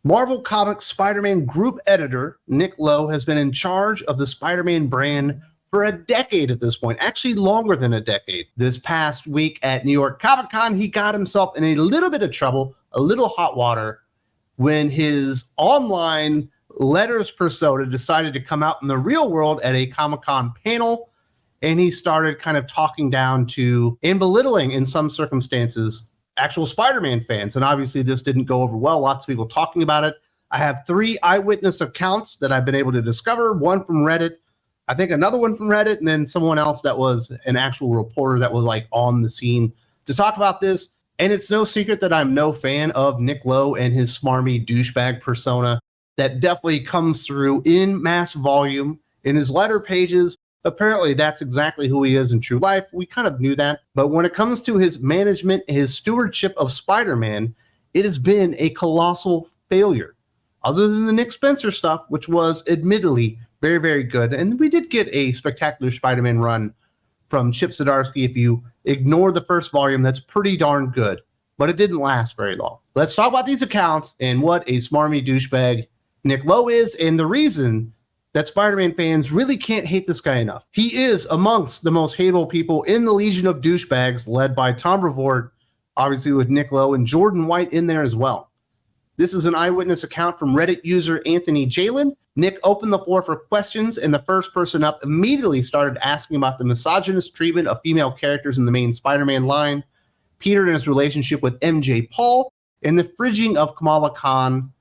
Marvel Comics Spider-Man group editor Nick Lowe has been in charge of the Spider-Man brand for a decade at this point, actually longer than a decade. This past week at New York Comic Con, he got himself in a little bit of trouble, a little hot water, when his online letters persona decided to come out in the real world at a Comic-Con panel, and he started kind of talking down to and belittling, in some circumstances, actual Spider-Man fans. And obviously this didn't go over well. Lots of people talking about it. I have 3 eyewitness accounts that I've been able to discover, one from Reddit, I think another one from Reddit, and then someone else that was an actual reporter that was like on the scene to talk about this. And it's no secret that I'm no fan of Nick Lowe and his smarmy douchebag persona that definitely comes through in mass volume in his letter pages. Apparently, that's exactly who he is in true life. We kind of knew that. But when it comes to his management, his stewardship of Spider-Man, it has been a colossal failure. Other than the Nick Spencer stuff, which was admittedly very, very good. And we did get a spectacular Spider-Man run from Chip Zdarsky. If you ignore the first volume, that's pretty darn good. But it didn't last very long. Let's talk about these accounts and what a smarmy douchebag Nick Lowe is, and the reason that Spider-Man fans really can't hate this guy enough. He is amongst the most hateable people in the Legion of Douchebags, led by Tom Brevoort, obviously with Nick Lowe and Jordan White in there as well. This is an eyewitness account from Reddit user Anthony Jalen. Nick opened the floor for questions, and the first person up immediately started asking about the misogynist treatment of female characters in the main Spider-Man line, Peter and his relationship with MJ Paul, and the fridging of Kamala Khan.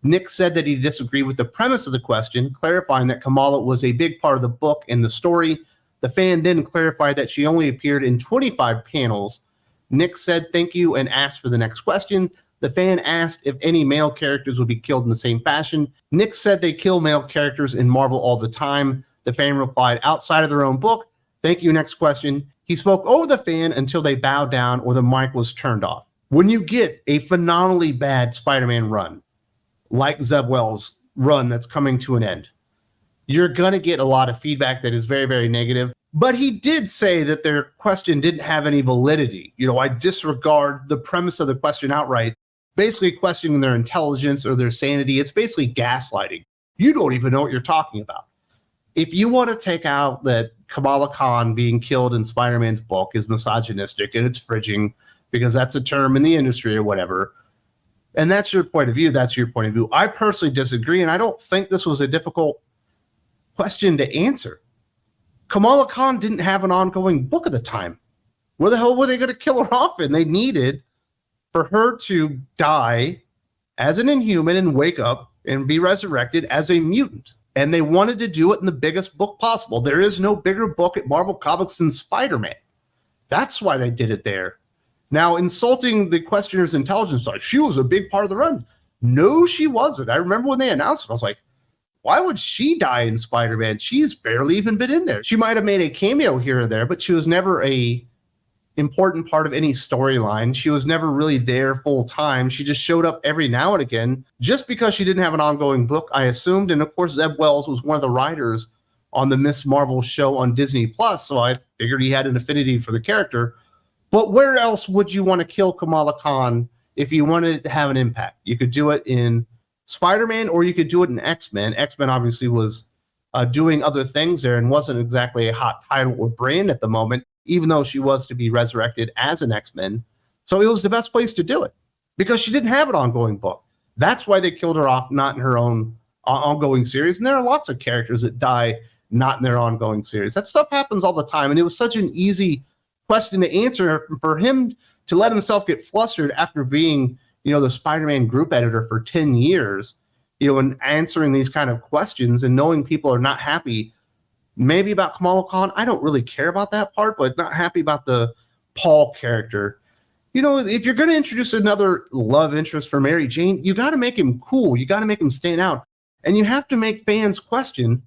Nick said that he disagreed with the premise of the question, clarifying that Kamala was a big part of the book and the story. The fan then clarified that she only appeared in 25 panels. Nick said thank you and asked for the next question. The fan asked if any male characters would be killed in the same fashion. Nick said they kill male characters in Marvel all the time. The fan replied, outside of their own book. Thank you, next question. He spoke over the fan until they bowed down or the mic was turned off. When you get a phenomenally bad Spider-Man run, like Zeb Wells' run that's coming to an end, you're going to get a lot of feedback that is very, very negative. But he did say that their question didn't have any validity. You know, I disregard the premise of the question outright, basically questioning their intelligence or their sanity. It's basically gaslighting. You don't even know what you're talking about. If you want to take out that Kamala Khan being killed in Spider-Man's book is misogynistic and it's fridging, because that's a term in the industry or whatever, and that's your point of view, that's your point of view. I personally disagree, and I don't think this was a difficult question to answer. Kamala Khan didn't have an ongoing book at the time. Where the hell were they going to kill her off in? They needed for her to die as an Inhuman and wake up and be resurrected as a mutant. And they wanted to do it in the biggest book possible. There is no bigger book at Marvel Comics than Spider-Man. That's why they did it there. Now, insulting the questioner's intelligence, like, she was a big part of the run. No, she wasn't. I remember when they announced it, I was like, why would she die in Spider-Man? She's barely even been in there. She might have made a cameo here or there, but she was never a important part of any storyline. She was never really there full time. She just showed up every now and again just because she didn't have an ongoing book, I assumed. And of course, Zeb Wells was one of the writers on the Miss Marvel show on Disney Plus, so I figured he had an affinity for the character. But where else would you want to kill Kamala Khan if you wanted it to have an impact? You could do it in Spider-Man, or you could do it in X-Men. X-Men obviously was doing other things there and wasn't exactly a hot title or brand at the moment, even though she was to be resurrected as an X-Men. So it was the best place to do it because she didn't have an ongoing book. That's why they killed her off, not in her own ongoing series. And there are lots of characters that die not in their ongoing series. That stuff happens all the time. And it was such an easy question to answer for him to let himself get flustered after being, the Spider-Man group editor for 10 years, and answering these kind of questions and knowing people are not happy maybe about Kamala Khan. I don't really care about that part, but not happy about the Paul character. If you're going to introduce another love interest for Mary Jane, you got to make him cool. You got to make him stand out. And you have to make fans question,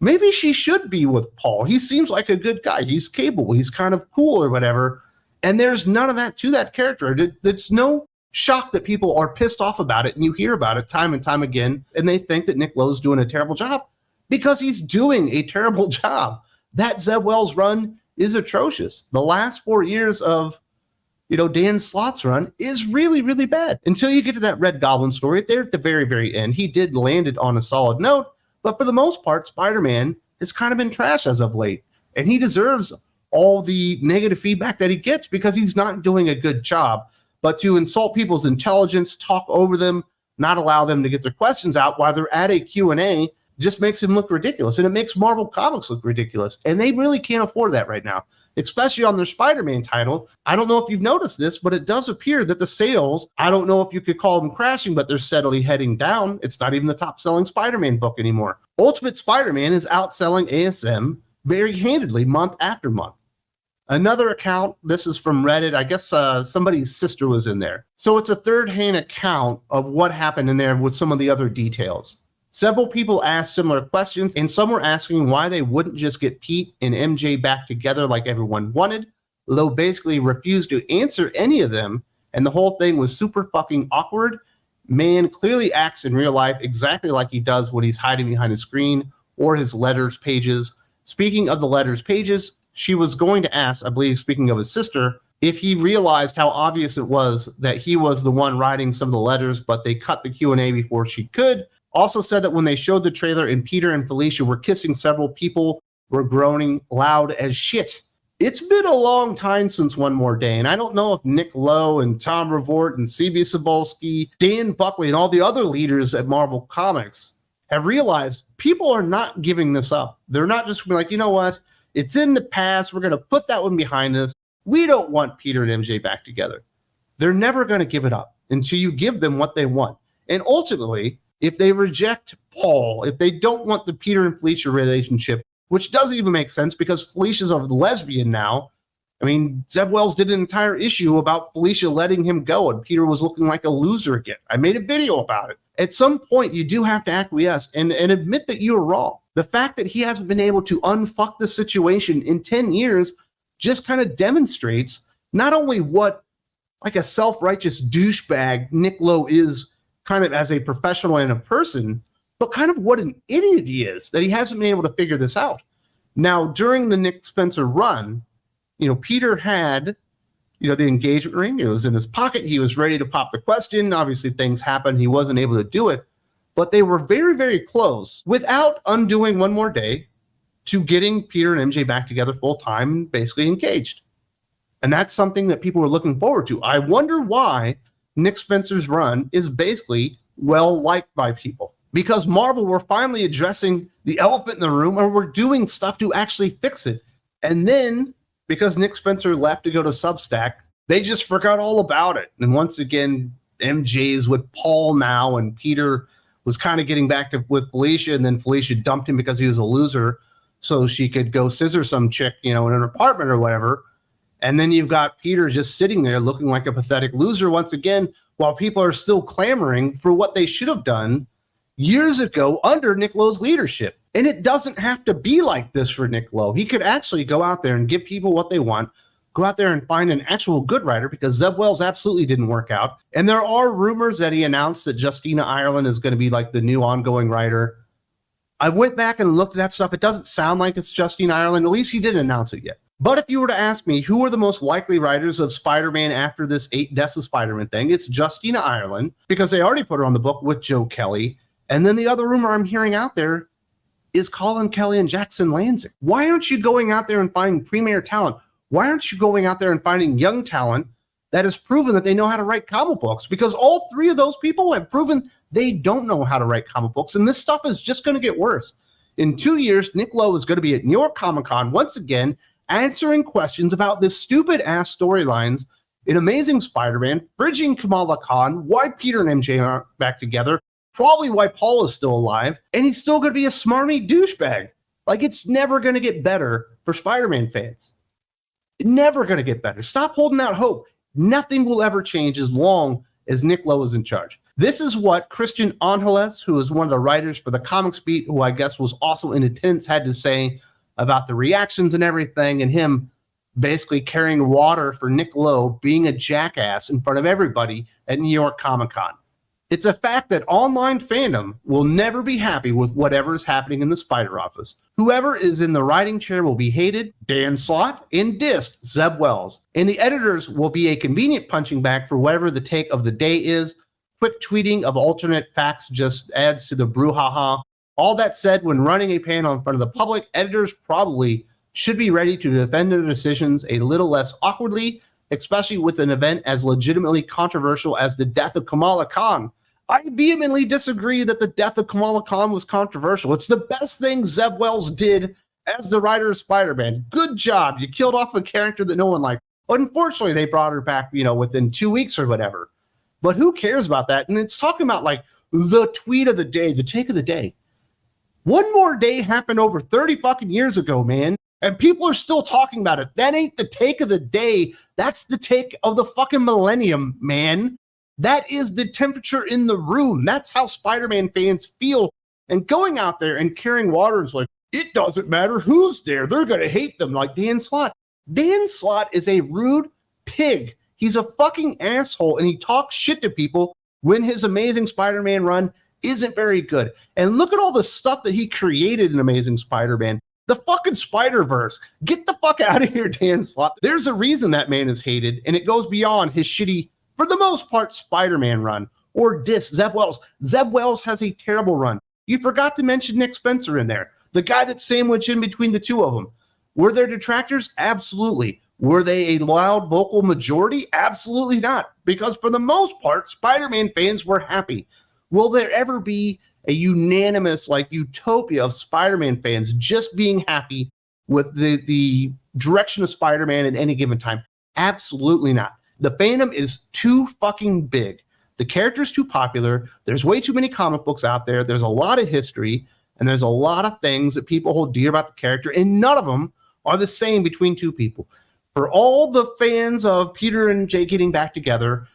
maybe she should be with Paul. He seems like a good guy. He's capable. He's kind of cool or whatever. And there's none of that to that character. It's no shock that people are pissed off about it, and you hear about it time and time again, and they think that Nick Lowe's doing a terrible job because he's doing a terrible job. That Zeb Wells run is atrocious. The last 4 years of Dan Slott's run is really, really bad. Until you get to that Red Goblin story, there at the very, very end, he did land it on a solid note, but for the most part, Spider-Man has kind of been trash as of late, and he deserves all the negative feedback that he gets because he's not doing a good job. But to insult people's intelligence, talk over them, not allow them to get their questions out while they're at a Q&A just makes him look ridiculous, and it makes Marvel Comics look ridiculous, and they really can't afford that right now, especially on their Spider-Man title. I don't know if you've noticed this, but it does appear that the sales, I don't know if you could call them crashing, but they're steadily heading down. It's not even the top-selling Spider-Man book anymore. Ultimate Spider-Man is outselling ASM very handedly month after month. Another account, this is from Reddit, I guess somebody's sister was in there. So it's a third-hand account of what happened in there with some of the other details. Several people asked similar questions, and some were asking why they wouldn't just get Pete and MJ back together like everyone wanted. Lowe basically refused to answer any of them, and the whole thing was super fucking awkward. Man clearly acts in real life exactly like he does when he's hiding behind his screen or his letters pages. Speaking of the letters pages, she was going to ask, I believe, speaking of his sister, if he realized how obvious it was that he was the one writing some of the letters, but they cut the Q&A before she could. Also said that when they showed the trailer and Peter and Felicia were kissing, several people were groaning loud as shit. It's been a long time since One More Day, and I don't know if Nick Lowe and Tom Revort and C.B. Cebulski, Dan Buckley, and all the other leaders at Marvel Comics have realized people are not giving this up. They're not just like, you know what? It's in the past. We're going to put that one behind us. We don't want Peter and MJ back together. They're never going to give it up until you give them what they want. And ultimately, if they reject Paul, if they don't want the Peter and Felicia relationship, which doesn't even make sense because Felicia's a lesbian now. I mean, Zeb Wells did an entire issue about Felicia letting him go, and Peter was looking like a loser again. I made a video about it. At some point, you do have to acquiesce and admit that you're wrong. The fact that he hasn't been able to unfuck the situation in 10 years just kind of demonstrates not only what like a self-righteous douchebag Nick Lowe is kind of as a professional and a person, but kind of what an idiot he is that he hasn't been able to figure this out. Now, during the Nick Spencer run, Peter had, the engagement ring. It was in his pocket. He was ready to pop the question. Obviously, things happened. He wasn't able to do it, but they were very, very close without undoing One More Day to getting Peter and MJ back together full time and basically engaged. And that's something that people are looking forward to. I wonder why Nick Spencer's run is basically well liked by people, because Marvel were finally addressing the elephant in the room, or we're doing stuff to actually fix it. And then because Nick Spencer left to go to Substack, they just forgot all about it. And once again, MJ's with Paul now, and Peter was kind of getting back with Felicia, and then Felicia dumped him because he was a loser so she could go scissor some chick, in an apartment or whatever. And then you've got Peter just sitting there looking like a pathetic loser once again, while people are still clamoring for what they should have done years ago under Nick Lowe's leadership. And it doesn't have to be like this for Nick Lowe. He could actually go out there and give people what they want, go out there and find an actual good writer, because Zeb Wells absolutely didn't work out. And there are rumors that he announced that Justina Ireland is going to be like the new ongoing writer. I went back and looked at that stuff. It doesn't sound like it's Justina Ireland. At least he didn't announce it yet. But if you were to ask me who are the most likely writers of Spider-Man after this 8 Deaths of Spider-Man thing, it's Justina Ireland, because they already put her on the book with Joe Kelly. And then the other rumor I'm hearing out there is Colin Kelly and Jackson Lanzing. Why aren't you going out there and finding premier talent? Why aren't you going out there and finding young talent that has proven that they know how to write comic books? Because all 3 of those people have proven they don't know how to write comic books, and this stuff is just going to get worse. In 2 years, Nick Lowe is going to be at New York Comic-Con once again, answering questions about this stupid-ass storylines in Amazing Spider-Man, bridging Kamala Khan, why Peter and MJ aren't back together, probably why Paul is still alive, and he's still going to be a smarmy douchebag. Like, it's never going to get better for Spider-Man fans. Never going to get better. Stop holding out hope. Nothing will ever change as long as Nick Lowe is in charge. This is what Christian Angeles, who is one of the writers for the Comics Beat, who I guess was also in attendance, had to say about the reactions and everything, and him basically carrying water for Nick Lowe being a jackass in front of everybody at New York Comic Con. It's a fact that online fandom will never be happy with whatever is happening in the Spider office. Whoever is in the writing chair will be hated, Dan Slott, and dissed, Zeb Wells. And the editors will be a convenient punching bag for whatever the take of the day is. Quick tweeting of alternate facts just adds to the brouhaha. All that said, when running a panel in front of the public, editors probably should be ready to defend their decisions a little less awkwardly, especially with an event as legitimately controversial as the death of Kamala Khan. I vehemently disagree that the death of Kamala Khan was controversial. It's the best thing Zeb Wells did as the writer of Spider-Man. Good job. You killed off a character that no one liked. Unfortunately, they brought her back, within 2 weeks or whatever. But who cares about that? And it's talking about like the tweet of the day, the take of the day. One More Day happened over 30 fucking years ago, man. And people are still talking about it. That ain't the take of the day. That's the take of the fucking millennium, man. That is the temperature in the room. That's how Spider-Man fans feel. And going out there and carrying water is like, it doesn't matter who's there. They're going to hate them, like Dan Slott. Dan Slott is a rude pig. He's a fucking asshole, and he talks shit to people when his Amazing Spider-Man run isn't very good. And look at all the stuff that he created in Amazing Spider-Man. The fucking Spider-Verse. Get the fuck out of here, Dan Slott. There's a reason that man is hated, and it goes beyond his shitty, for the most part, Spider-Man run or diss Zeb Wells. Zeb Wells has a terrible run. You forgot to mention Nick Spencer in there, the guy that's sandwiched in between the two of them. Were there detractors? Absolutely. Were they a loud vocal majority? Absolutely not. Because for the most part, Spider-Man fans were happy. Will there ever be a unanimous utopia of Spider-Man fans just being happy with the direction of Spider-Man at any given time? Absolutely not. The fandom is too fucking big. The character's too popular. There's way too many comic books out there. There's a lot of history, and there's a lot of things that people hold dear about the character, and none of them are the same between two people. For all the fans of Peter and Jay getting back together,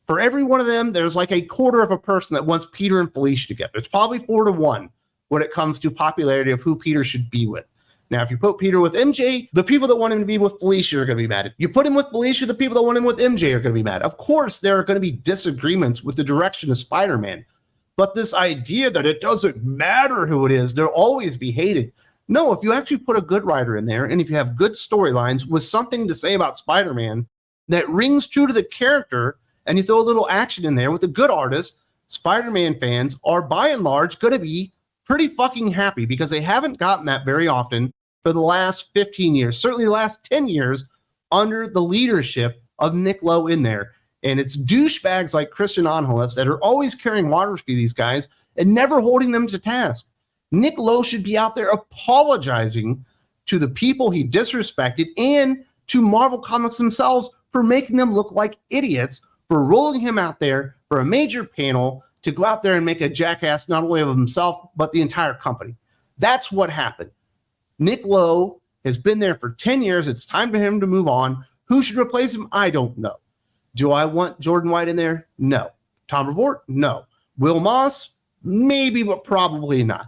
for every one of them, there's like a quarter of a person that wants Peter and Felicia together. It's probably 4-1 when it comes to popularity of who Peter should be with. Now, if you put Peter with MJ, the people that want him to be with Felicia are going to be mad. If you put him with Felicia, the people that want him with MJ are going to be mad. Of course, there are going to be disagreements with the direction of Spider-Man. But this idea that it doesn't matter who it is, they'll always be hated. No, if you actually put a good writer in there, and if you have good storylines with something to say about Spider-Man that rings true to the character, and you throw a little action in there with a good artist, Spider-Man fans are by and large going to be pretty fucking happy because they haven't gotten that very often for the last 15 years, certainly the last 10 years under the leadership of Nick Lowe in there. And it's douchebags like Christian Angeles that are always carrying water for these guys and never holding them to task. Nick Lowe should be out there apologizing to the people he disrespected and to Marvel Comics themselves for making them look like idiots, for rolling him out there for a major panel to go out there and make a jackass not only of himself, but the entire company. That's what happened. Nick Lowe has been there for 10 years. It's time for him to move on. Who should replace him? I don't know. Do I want Jordan White in there? No. Tom Revort? No. Will Moss? Maybe, but probably not.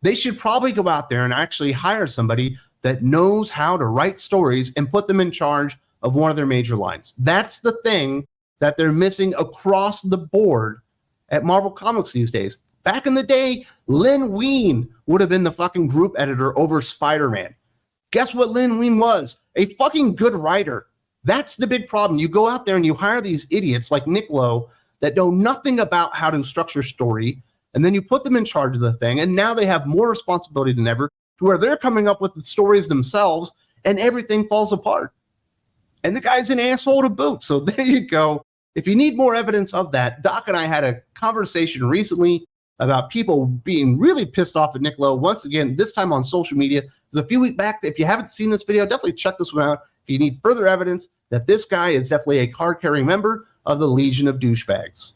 They should probably go out there and actually hire somebody that knows how to write stories and put them in charge of one of their major lines. That's the thing that they're missing across the board at Marvel Comics these days. Back in the day, Len Wein would have been the fucking group editor over Spider-Man. Guess what Len Wein was? A fucking good writer. That's the big problem. You go out there and you hire these idiots like Nick Lowe that know nothing about how to structure story, and then you put them in charge of the thing, and now they have more responsibility than ever to where they're coming up with the stories themselves, and everything falls apart. And the guy's an asshole to boot. So there you go. If you need more evidence of that, Doc and I had a conversation recently about people being really pissed off at Nick Lowe. Once again, this time on social media. It was a few weeks back. If you haven't seen this video, definitely check this one out. If you need further evidence that this guy is definitely a card-carrying member of the Legion of Douchebags.